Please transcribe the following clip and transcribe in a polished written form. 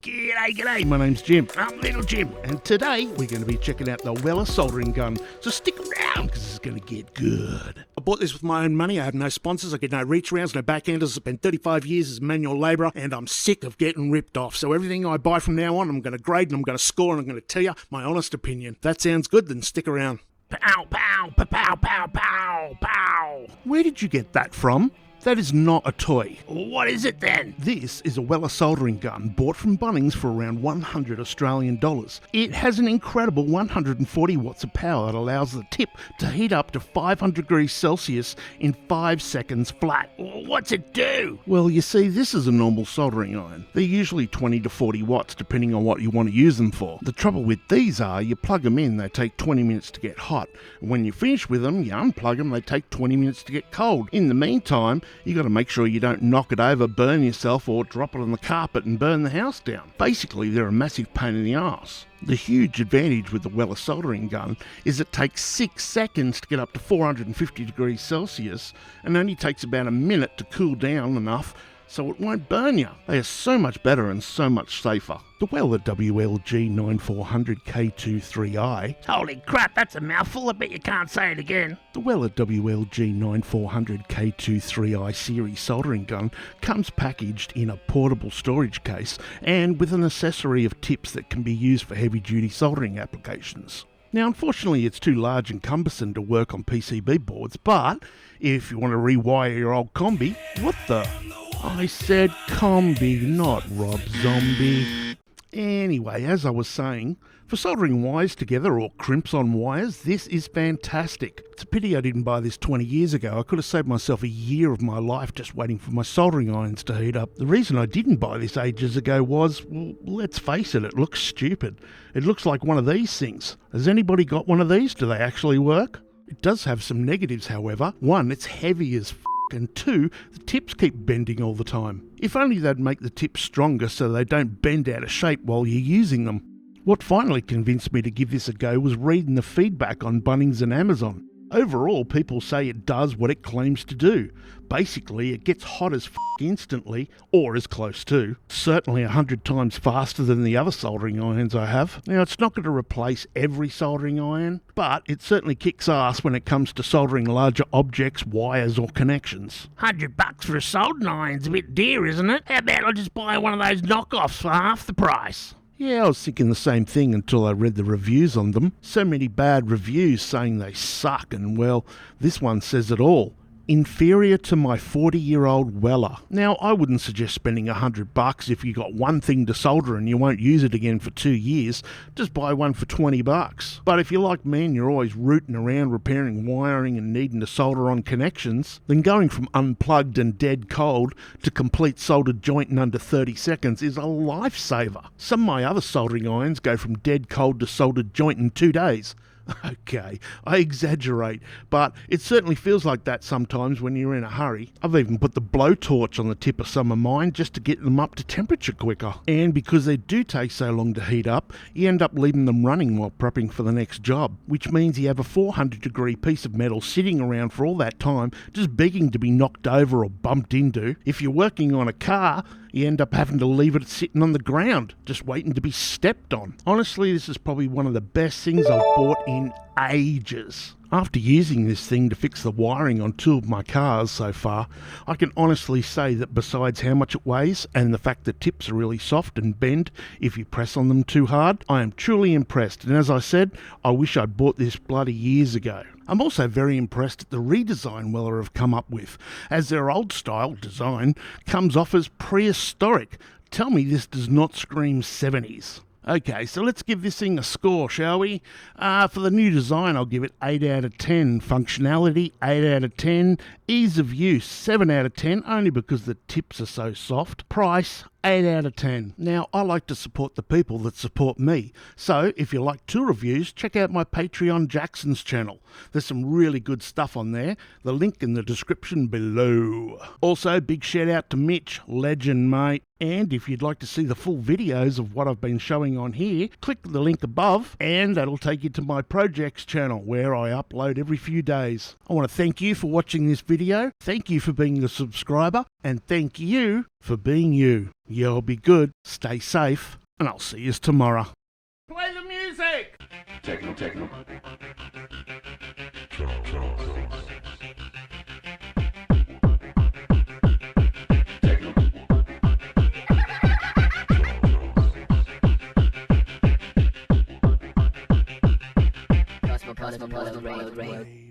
G'day, my name's Jim. I'm Little Jim, and today we're going to be checking out the Weller soldering gun. So stick around, because it's going to get good. I bought this with my own money. I have no sponsors. I get no reach rounds, no backhanders. I spent 35 years as a manual labourer, and I'm sick of getting ripped off. So everything I buy from now on, I'm going to grade, and I'm going to score, and I'm going to tell you my honest opinion. If that sounds good, then stick around. Pow, pow, pow, pow, pow, pow, pow. Where did you get that from? That is not a toy. What is it then? This is a Weller soldering gun bought from Bunnings for around 100 Australian dollars. It has an incredible 140 watts of power that allows the tip to heat up to 500 degrees Celsius in 5 seconds flat. What's it do? Well, you see, this is a normal soldering iron. They're usually 20 to 40 watts depending on what you want to use them for. The trouble with these are, you plug them in, they take 20 minutes to get hot. And when you finish with them, you unplug them, they take 20 minutes to get cold. In the meantime, you got to make sure you don't knock it over, burn yourself, or drop it on the carpet and burn the house down. Basically, they're a massive pain in the arse. The huge advantage with the Weller soldering gun is it takes 6 seconds to get up to 450 degrees Celsius and only takes about a minute to cool down enough so it won't burn you. They are so much better and so much safer. The Weller WLG 9400 K23i. Holy crap, that's a mouthful. I bet you can't say it again. The Weller WLG 9400 K23i series soldering gun comes packaged in a portable storage case and with an accessory of tips that can be used for heavy-duty soldering applications. Now, unfortunately, it's too large and cumbersome to work on PCB boards, but if you want to rewire your old combi, what the? I said combi, not Rob Zombie. Anyway, as I was saying, for soldering wires together or crimps on wires, this is fantastic. It's a pity I didn't buy this 20 years ago. I could have saved myself a year of my life just waiting for my soldering irons to heat up. The reason I didn't buy this ages ago was, well, let's face it, it looks stupid. It looks like one of these things. Has anybody got one of these? Do they actually work? It does have some negatives, however. One, it's heavy as and two, the tips keep bending all the time. If only they'd make the tips stronger so they don't bend out of shape while you're using them. What finally convinced me to give this a go was reading the feedback on Bunnings and Amazon. Overall, people say it does what it claims to do. Basically, it gets hot as instantly, or as close to. Certainly 100 times faster than the other soldering irons I have. Now, it's not going to replace every soldering iron, but it certainly kicks ass when it comes to soldering larger objects, wires, or connections. $100 for a soldering iron's a bit dear, isn't it? How about I just buy one of those knockoffs for half the price? Yeah, I was thinking the same thing until I read the reviews on them. So many bad reviews saying they suck, and well, this one says it all. Inferior to my 40-year-old Weller. Now, I wouldn't suggest spending $100 if you got one thing to solder and you won't use it again for 2 years. Just buy one for $20. But if you're like me and you're always rooting around repairing wiring and needing to solder on connections, then going from unplugged and dead cold to complete soldered joint in under 30 seconds is a lifesaver. Some of my other soldering irons go from dead cold to soldered joint in 2 days. Okay, I exaggerate, but it certainly feels like that sometimes when you're in a hurry. I've even put the blowtorch on the tip of some of mine just to get them up to temperature quicker. And because they do take so long to heat up, you end up leaving them running while prepping for the next job, which means you have a 400-degree piece of metal sitting around for all that time, just begging to be knocked over or bumped into. If you're working on a car, you end up having to leave it sitting on the ground, just waiting to be stepped on. Honestly, this is probably one of the best things I've bought in ages. After using this thing to fix the wiring on 2 of my cars so far, I can honestly say that besides how much it weighs and the fact that tips are really soft and bend if you press on them too hard, I am truly impressed, and as I said, I wish I'd bought this bloody years ago. I'm also very impressed at the redesign Weller have come up with, as their old style design comes off as prehistoric. Tell me this does not scream 70s. Okay, so let's give this thing a score, shall we? For the new design, I'll give it 8 out of 10. Functionality, 8 out of 10. Ease of use, 7 out of 10, only because the tips are so soft. Price, 8 out of 10. Now, I like to support the people that support me. So, if you like tool reviews, check out my Patreon Jackson's channel. There's some really good stuff on there. The link in the description below. Also, big shout out to Mitch. Legend, mate. And if you'd like to see the full videos of what I've been showing on here, click the link above and that'll take you to my projects channel where I upload every few days. I want to thank you for watching this video, thank you for being a subscriber, and thank you for being you. Y'all be good, stay safe, and I'll see you tomorrow. Play the music! Techno. Cosmopolitan Railroad.